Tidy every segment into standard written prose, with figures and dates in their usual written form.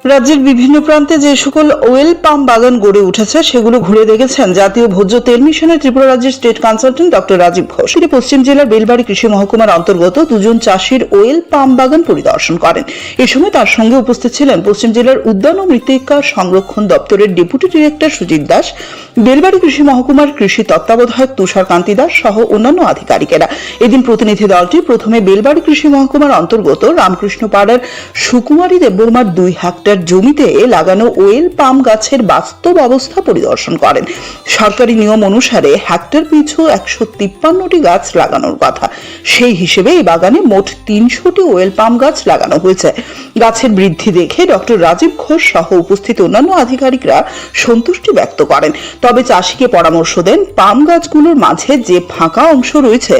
রাজ্যের বিভিন্ন প্রান্তে যে সকল ওয়েল পাম বাগান গড়ে উঠেছে সেগুলো ঘুরে দেখেছেন জাতীয় ভোজ্য তেল মিশনের ত্রিপুরা রাজ্যের state consultant doctor Rajib Ghosh. তিনি পশ্চিম জেলার বেলবাড়ি কৃষি মহকুমার অন্তর্গত দুজন চাষির ওয়েল পাম বাগান পরিদর্শন করেন। এ সময় তার সঙ্গে উপস্থিত ছিলেন পশ্চিম জেলার উদ্যান ও মৃত্তিকা সংরক্ষণ দপ্তরের ডেপুটি ডিরেক্টর সুজিত দাস, বেলবাড়ি কৃষি মহকুমার কৃষি তত্ত্বাবধায়ক তুষার কান্তি দাস সহ অন্যান্য আধিকারিকেরা। এদিন প্রতিনিধি দলটি প্রথমে বেলবাড়ি কৃষি মহকুমার অন্তর্গত রামকৃষ্ণ পাড়ার সুকুমারী দেববর্মার 2 হেক্টর জমিতে লাগানো ওয়েল পাম গাছের বাস্তব অবস্থা পরিদর্শন করেন। সরকারি নিয়ম অনুসারে হেক্টর পিছু 153টি গাছ লাগানোর কথা। সেই হিসেবে এই বাগানে মোট 300টি ওয়েল পাম গাছ লাগানো হয়েছে। গাছের বৃদ্ধি দেখে ডক্টর রাজীব ঘোষ সহ উপস্থিত অন্যান্য আধিকারিকরা সন্তুষ্টি ব্যক্ত করেন। তবে চাষিকে পরামর্শ দেন পাম গাছগুলোর মাঝে যে ফাঁকা অংশ রয়েছে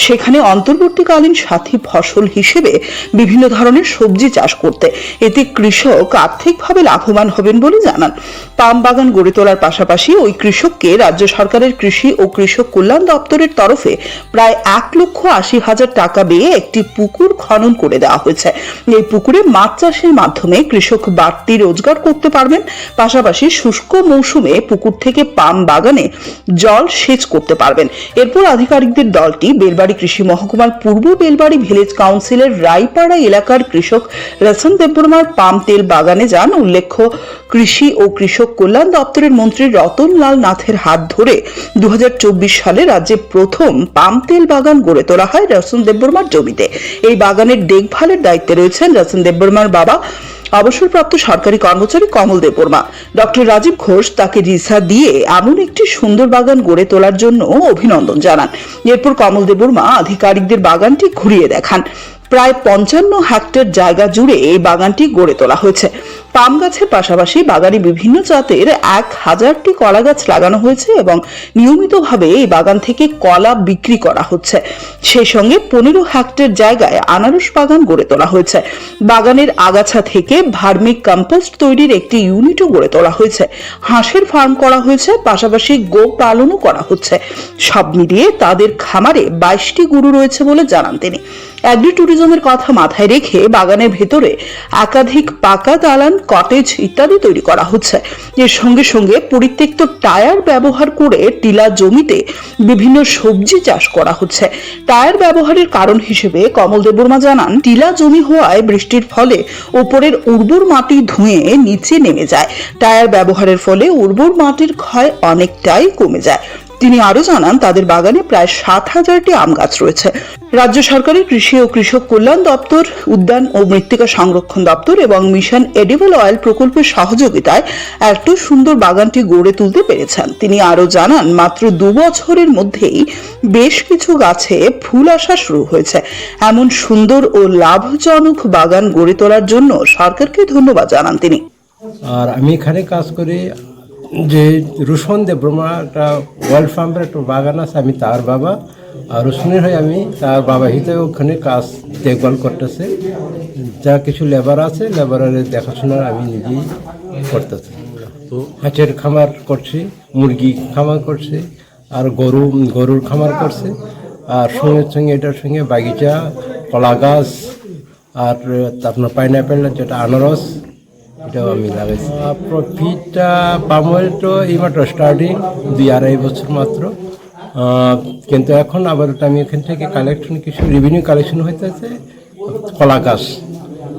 সেখানে অন্তর্বর্তীকালীন সাথী ফসল হিসেবে বিভিন্ন ধরনের সবজি চাষ করতে। এতে কৃষক আর্থিকভাবে লাভবান হবেন বলে জানান। পাম বাগান গড়ে তোলার পাশাপাশি ওই কৃষককে রাজ্য সরকারের কৃষি ও কৃষক কল্যাণ দপ্তরের তরফে প্রায় 1,80,000 টাকা দিয়ে একটি পুকুর খনন করে দেওয়া হয়েছে। এই পুকুরে মাছ চাষের মাধ্যমে কৃষক বাড়তি রোজগার করতে পারবেন। পাশাপাশি শুষ্ক মৌসুমে পুকুর থেকে পাম বাগানে জল সেচ করতে পারবেন। এরপর আধিকারিকদের দলটি বেলবাড়ি কৃষি মহকুমার পূর্ব বেলবাড়ি ভিলেজ কাউন্সিলের রায়পাড়া এলাকার কৃষক রতন দেববর্মার পাম তেল বাগানে যান। উল্লেখ্য, কৃষি ও কৃষক কল্যাণ দপ্তরের মন্ত্রী রতনলাল নাথের হাত ধরে 2024 সালে রাজ্যে প্রথম পাম তেল বাগান গড়ে তোলা হয় রতন দেববর্মার জমিতে। এই বাগানের দেখভালের দায়িত্বে রয়েছেন রতন দেববর্মার বাবা, অবসরপ্রাপ্ত সরকারি কর্মচারী কমল দেববর্মা। ডক্টর রাজীব ঘোষ তাকে রিসা দিয়ে এমন একটি সুন্দর বাগান গড়ে তোলার জন্য অভিনন্দন জানান। এরপর কমল দেববর্মা আধিকারিকদের বাগানটি ঘুরিয়ে দেখান। প্রায় 55 হেক্টর জায়গা জুড়ে এই বাগানটি গড়ে তোলা হয়েছে। পাম গাছের পাশাপাশি বাগানে বিভিন্ন জাতের 1000টি কলা গাছ লাগানো হয়েছে এবং নিয়মিতভাবে এই বাগান থেকে কলা বিক্রি করা হচ্ছে। সেই সঙ্গে 15 হেক্টর জায়গায় আনারস বাগান গড়ে তোলা হয়েছে। বাগানের আগাছা থেকে ভার্মিক কম্পোস্ট তৈরির একটি ইউনিটও গড়ে তোলা হয়েছে। হাঁসের ফার্ম করা হয়েছে, পাশাপাশি গো পালনও করা হচ্ছে। সব মিলিয়ে তাদের খামারে 22টি গরু রয়েছে বলে জানান তিনি। অ্যাগ্রি ট্যুরিজমের কথা মাথায় রেখে বাগানের ভেতরে একাধিক পাকা দালান, কটেজ ইত্যাদি তৈরি করা হচ্ছে। এর সঙ্গে সঙ্গে পরিত্যক্ত টায়ার ব্যবহার করে টিলা জমিতে বিভিন্ন সবজি চাষ করা হচ্ছে। টায়ার ব্যবহারের কারণ হিসেবে কমল দেববর্মা জানান, টিলা জমি হওয়ায় বৃষ্টির ফলে ওপরের উর্বর মাটি ধুয়ে নিচে নেমে যায়। টায়ার ব্যবহারের ফলে উর্বর মাটির ক্ষয় অনেকটাই কমে যায়। তিনি আরো জানান, তাদের বাগানে প্রায় 7,000টি আম গাছ রয়েছে। রাজ্য সরকারের কৃষি ও কৃষক কল্যাণ দপ্তর, উদ্যান ও মৃত্তিকা সংরক্ষণ দপ্তর এবং মিশন এডিবল অয়েল প্রকল্পের সহযোগিতায় এত সুন্দর বাগানটি গড়ে তুলতে পেরেছেন। তিনি আরো জানান, মাত্র 2 বছরের মধ্যেই বেশ কিছু গাছে ফুল আসা শুরু হয়েছে। এমন সুন্দর ও লাভজনক বাগান গড়ে তোলার জন্য সরকারকে ধন্যবাদ জানান তিনি। আর আমি এখানে কাজ করি যে রোশন দেববর্মা একটা ওয়ার্ল্ড ফার্মের একটা বাগান আছে, আমি তার বাবা। আর রোশনের হয়ে আমি তার বাবা হিসেবে ওখানে কাজ দেখভাল করতেছে। যা কিছু লেবার আছে, লেবারের দেখাশোনা আমি নিজেই করতেছি। তো হাঁসের খামার করছি, মুরগি খামার করছি, আর গরুর খামার করছে। আর সঙ্গে এটার সঙ্গে বাগিচা, কলা গাছ, আর আপনার পাইনাপেল যেটা আনারস, এটাও আমি লাগাইছি। প্রফিটটা পাম অয়েল তো এইমাত্র স্টার্টিং 2-2.5 বছর মাত্র। কিন্তু এখন আবার আমি এখান থেকে কিছু রেভিনিউ কালেকশন হইতেছে।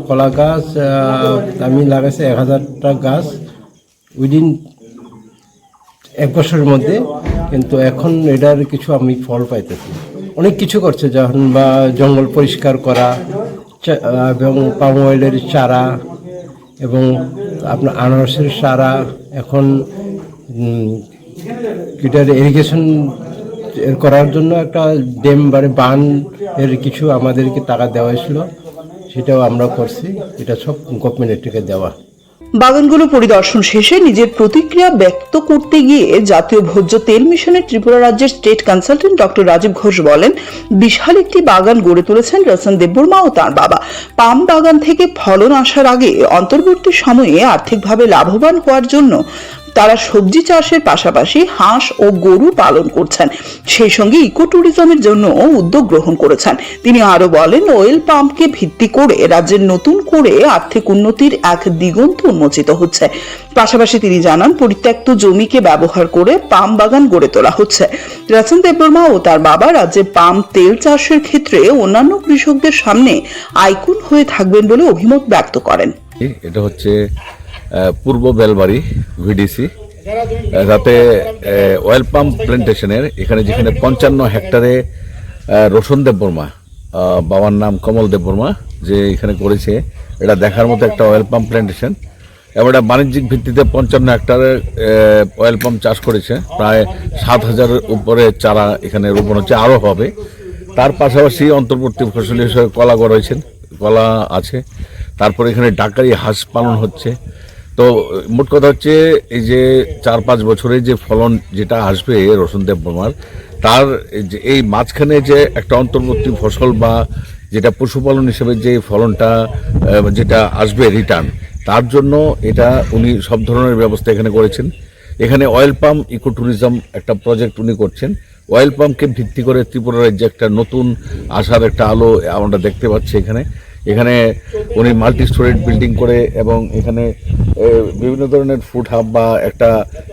কলা গাছ আমি লাগাইছি 1000টা গাছ উইদিন 1 বছরের মধ্যে। কিন্তু এখন এটার কিছু আমি ফল পাইতেছি। অনেক কিছু করছে, যখন বা জঙ্গল পরিষ্কার করা এবং পাম অয়েলের চারা এবং আপনার আনারসের চারা। এখন এটার ইরিগেশন করার জন্য একটা ড্যাম বান এর কিছু আমাদেরকে টাকা দেওয়া হয়েছিল, সেটাও আমরা করছি। এটা সব গভর্নমেন্টের থেকে দেওয়া। বাগানগুলো পরিদর্শন শেষে নিজের প্রতিক্রিয়া ব্যক্ত করতে গিয়ে জাতীয় ভোজ্য তেল মিশনের ত্রিপুরা রাজ্যের state consultant doctor Rajib Ghosh বলেন, বিশাল একটি বাগান গড়ে তুলেছেন রতন দেববর্মা ও তার বাবা। পাম বাগান থেকে ফলন আসার আগে অন্তর্বর্তী সময়ে আর্থিকভাবে লাভবান হওয়ার জন্য তারা সবজি চাষের পাশাপাশি হাঁস ও গরু পালন করছেন, সেই সঙ্গে ইকো ট্যুরিজমের জন্য উদ্যোগ গ্রহণ করেছেন। তিনি আরো বলেন, অয়েল পাম্পকে ভিত্তি করে রাজ্যের নতুন করে আর্থিক উন্নতির এক দিগন্ত উন্মোচিত হচ্ছে। পাশাপাশি তিনি জানান, পরিত্যক্ত জমিকে ব্যবহার করে পাম বাগান গড়ে তোলা হচ্ছে। রতন দেববর্মা ও তার বাবা রাজ্যে পাম তেল চাষের ক্ষেত্রে অন্যান্য কৃষকদের সামনে আইকন হয়ে থাকবেন বলে অভিমত ব্যক্ত করেন। এটা হচ্ছে পূর্ব বেলবাড়ি ভিডিসি, যাতে অয়েল পাম্প প্ল্যান্টেশনের এখানে যেখানে 55 হেক্টরে রোশন দেববর্মা, বাবার নাম কমল দেববর্মা, যে এখানে করেছে, এটা দেখার মতো একটা অয়েল পাম্প প্ল্যান্টেশন। এবং এটা বাণিজ্যিক ভিত্তিতে 55 হেক্টরে অয়েল পাম্প চাষ করেছে। প্রায় 7,000 উপরে চারা এখানে রোপণ হচ্ছে, আরও হবে। তার পাশাপাশি অন্তর্বর্তী ফসল হিসেবে কলা রয়েছেন, কলা আছে। তারপরে এখানে ডাকারি হাঁস পালন হচ্ছে। তো মোট কথা হচ্ছে, এই যে 4-5 বছরে যে ফলন যেটা আসবে রোশন দেববর্মার, তার এই মাঝখানে যে একটা অন্তর্বর্তী ফসল বা যেটা পশুপালন হিসেবে যে ফলনটা যেটা আসবে রিটার্ন, তার জন্য এটা উনি সব ধরনের ব্যবস্থা এখানে করেছেন। এখানে অয়েল পাম্প ইকো ট্যুরিজম একটা প্রজেক্ট উনি করছেন। অয়েল পাম্পকে ভিত্তি করে ত্রিপুরা রাজ্যে একটা নতুন আশার একটা আলো আমরা দেখতে পাচ্ছি। এখানে উনি মাল্টি স্টোরেজ বিল্ডিং করে এবং এখানে বিভিন্ন ধরনের ফুড হাব বা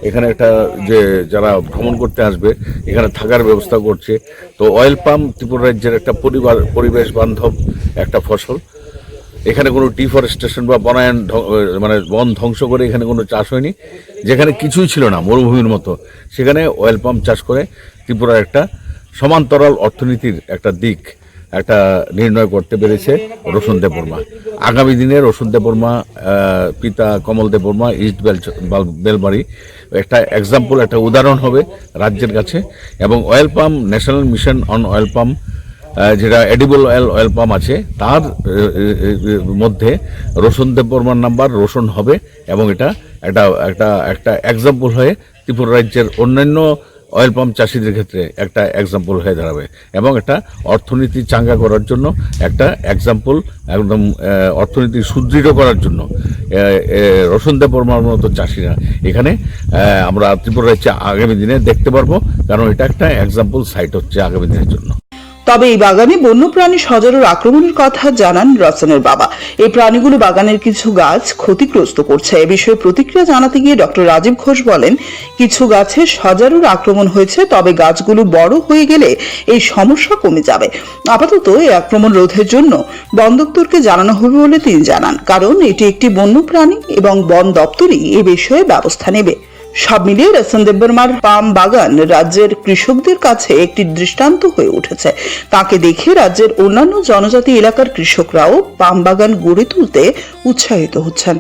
এখানে একটা যে যারা ভ্রমণ করতে আসবে এখানে থাকার ব্যবস্থা করছে। তো অয়েল পাম্প ত্রিপুরা রাজ্যের একটা পরিবেশ বান্ধব একটা ফসল। এখানে কোনো ডিফরেস্টেশন বা বনায়ন মানে বন ধ্বংস করে এখানে কোনো চাষ হয়নি। যেখানে কিছুই ছিল না, মরুভূমির মতো, সেখানে অয়েল পাম্প চাষ করে ত্রিপুরার একটা সমান্তরাল অর্থনীতির একটা দিক একটা নির্ণয় করতে পেরেছে রোশন দেববর্মা। আগামী দিনে রোশন দেববর্মা পিতা কমল দেববর্মা ইস্ট বেলবাড়ি একটা এক্সাম্পল, একটা উদাহরণ হবে রাজ্যের কাছে। এবং oil pump national mission on oil pump, যেটা এডিবল অয়েল পাম্প আছে, তার মধ্যে রোশন দেববর্মার নাম্বার রোশন হবে এবং এটা একটা এক্সাম্পল হয়ে ত্রিপুরা রাজ্যের অন্যান্য অয়েল পাম্প চাষিদের ক্ষেত্রে একটা এক্সাম্পল হয়ে দাঁড়াবে এবং একটা অর্থনীতি চাঙ্গা করার জন্য একটা এক্সাম্পল, একদম অর্থনীতি সুদৃঢ় করার জন্য রোশন দেববর্মার মতো চাষিরা এখানে আমরা ত্রিপুরা রাজ্যে আগামী দিনে দেখতে পারবো, কারণ এটা একটা এক্সাম্পল সাইট হচ্ছে আগামী দিনের জন্য। তবে এই বাগানে বন্যপ্রাণী সজারুর আক্রমণের কথা জানান রতনের বাবা। এই প্রাণীগুলো বাগানের কিছু গাছ ক্ষতিগ্রস্ত করছে। এ বিষয়ে প্রতিক্রিয়া জানাতে গিয়ে ডক্টর রাজীব ঘোষ বলেন, কিছু গাছে সজারুর আক্রমণ হয়েছে, তবে গাছগুলো বড় হয়ে গেলে এই সমস্যা কমে যাবে। আপাতত এই আক্রমণ রোধের জন্য বন দপ্তরকে জানানো হবে বলে তিনি জানান, কারণ এটি একটি বন্যপ্রাণী এবং বন দপ্তরই এ বিষয়ে ব্যবস্থা নেবে। সব মিলিয়ে রতন দেববর্মার পাম বাগান রাজ্যের কৃষকদের কাছে একটি দৃষ্টান্ত হয়ে উঠেছে। তাকে দেখে রাজ্যের অন্যান্য জনজাতি এলাকার কৃষকরাও পাম বাগান গড়ে তুলতে উৎসাহিত হচ্ছেন।